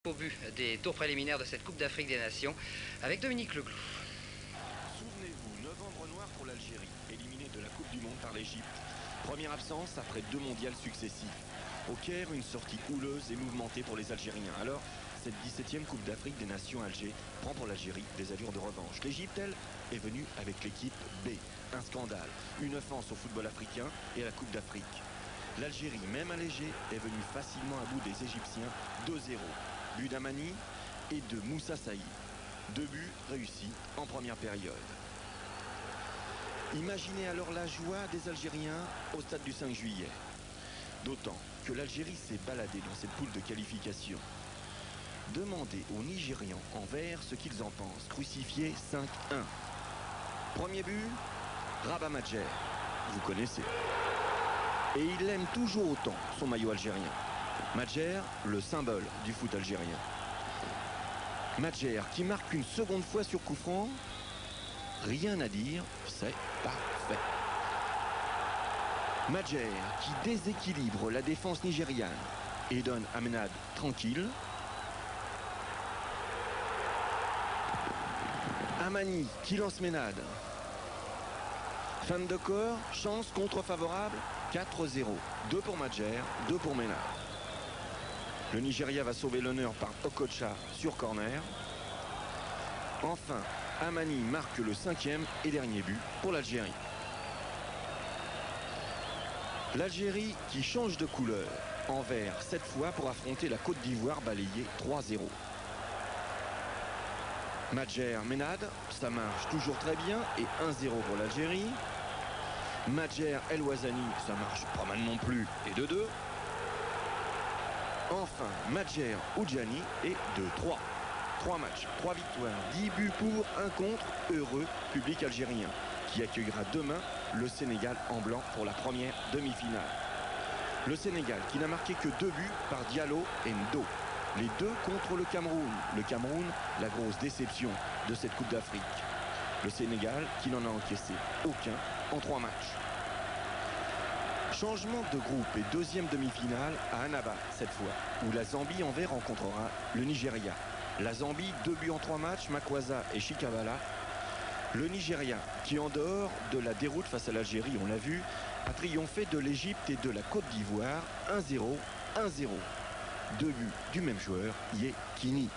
Au but des tours préliminaires de cette Coupe d'Afrique des Nations avec Dominique Leglou. Souvenez-vous, novembre noir pour l'Algérie, éliminée de la Coupe du Monde par l'Égypte. Première absence après 2 mondiales successifs. Au Caire, une sortie houleuse et mouvementée pour les Algériens. Alors, cette 17e Coupe d'Afrique des Nations Alger prend pour l'Algérie des allures de revanche. L'Égypte, elle, est venue avec l'équipe B. Un scandale, une offense au football africain et à la Coupe d'Afrique. L'Algérie, même allégée, est venue facilement à bout des Égyptiens 2-0. But d'Amani et de Moussa Saïd. 2 buts réussis en première période. Imaginez alors la joie des Algériens au stade du 5 juillet. D'autant que l'Algérie s'est baladée dans cette poule de qualification. Demandez aux Nigérians en vert ce qu'ils en pensent. Crucifié 5-1. Premier but, Rabat Madjer. Vous connaissez. Et il aime toujours autant son maillot algérien. Madjer, le symbole du foot algérien. Madjer qui marque une seconde fois sur coup franc. Rien à dire, c'est parfait. Madjer qui déséquilibre la défense nigériane et donne Amenad tranquille. Amani qui lance Ménade. Fin de corps, chance contre-favorable, 4-0. 2 pour Madjer, 2 pour Ménade. Le Nigeria va sauver l'honneur par Okocha sur corner. Enfin, Amani marque le 5e et dernier but pour l'Algérie. L'Algérie qui change de couleur en vert cette fois pour affronter la Côte d'Ivoire balayée 3-0. Madjer, Ménade, ça marche toujours très bien et 1-0 pour l'Algérie. Madjer, El Ouazani, ça marche pas mal non plus et 2-2. Enfin, Madjer, Oudjani et 2-3. 3 matchs, 3 victoires, 10 buts pour, 1 contre. Heureux public algérien qui accueillera demain le Sénégal en blanc pour la première demi-finale. Le Sénégal qui n'a marqué que 2 buts par Diallo et Ndo. Les 2 contre le Cameroun. Le Cameroun, la grosse déception de cette Coupe d'Afrique. Le Sénégal qui n'en a encaissé aucun en 3 matchs. Changement de groupe et 2e demi-finale à Annaba cette fois, où la Zambie en vert rencontrera le Nigeria. La Zambie, 2 buts en 3 matchs, Makwaza et Shikabala. Le Nigeria, qui en dehors de la déroute face à l'Algérie, on l'a vu, a triomphé de l'Égypte et de la Côte d'Ivoire, 1-0, 1-0. 2 buts du même joueur, Yekini.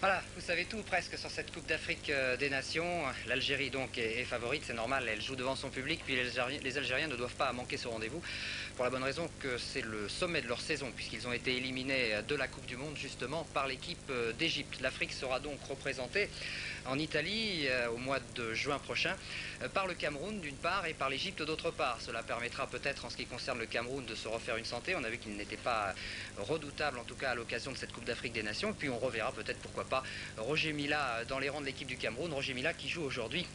Voilà, vous savez tout presque sur cette Coupe d'Afrique des Nations. L'Algérie donc est favorite, c'est normal, elle joue devant son public, puis les Algériens ne doivent pas manquer ce rendez-vous pour la bonne raison que c'est le sommet de leur saison puisqu'ils ont été éliminés de la Coupe du Monde justement par l'équipe d'Égypte. L'Afrique sera donc représentée en Italie au mois de juin prochain par le Cameroun d'une part et par l'Égypte d'autre part. Cela permettra peut-être en ce qui concerne le Cameroun de se refaire une santé. On a vu qu'il n'était pas redoutable en tout cas à l'occasion de cette Coupe d'Afrique des Nations. Et puis on reverra peut-être pourquoi pas Roger Mila dans les rangs de l'équipe du Cameroun. Roger Mila qui joue aujourd'hui